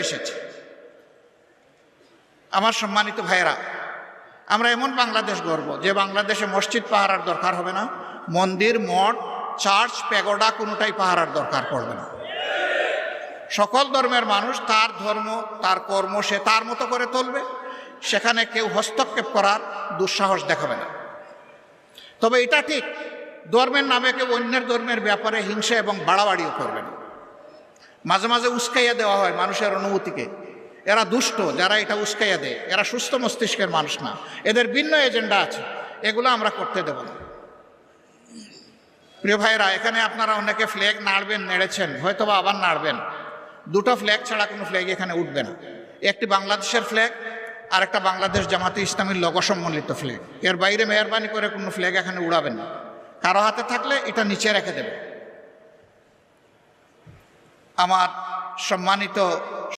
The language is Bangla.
এসেছে। আমার সম্মানিত ভাইয়েরা, আমরা এমন বাংলাদেশ গড়ব যে বাংলাদেশে মসজিদ পাহারার দরকার হবে না, মন্দির, মঠ, চার্চ, প্যাগোডা কোনোটাই পাহারার দরকার পড়বে না। সকল ধর্মের মানুষ তার ধর্ম, তার কর্ম সে তার মতো করে চলবে, সেখানে কেউ হস্তক্ষেপ করার দুঃসাহস দেখাবে না। তবে এটা ঠিক, ধর্মের নামে কেউ অন্যের ধর্মের ব্যাপারে হিংসা এবং বাড়াবাড়িও করবে না। মাঝে মাঝে উস্কাইয়া দেওয়া হয় মানুষের অনুভূতিকে। এরা দুষ্ট, যারা এটা উস্কাইয়া দেয় এরা সুস্থ মস্তিষ্কের মানুষ না, এদের ভিন্ন এজেন্ডা আছে, এগুলো আমরা করতে দেব না। প্রিয় ভাইরা, এখানে আপনারা অনেকে ফ্ল্যাগ নাড়বেন, নেড়েছেন, হয়তোবা আবার নাড়বেন। দুটো ফ্ল্যাগ ছাড়া কোনো ফ্ল্যাগ এখানে উঠবে না। একটি বাংলাদেশের ফ্ল্যাগ আর একটা বাংলাদেশ জামাতে ইসলামীর লোগো সম্বলিত ফ্ল্যাগ। এর বাইরে মেহরবানি করে কোনো ফ্ল্যাগ এখানে উড়াবেন না। কারো হাতে থাকলে এটা নিচে রেখে দেবে। আমার সম্মানিত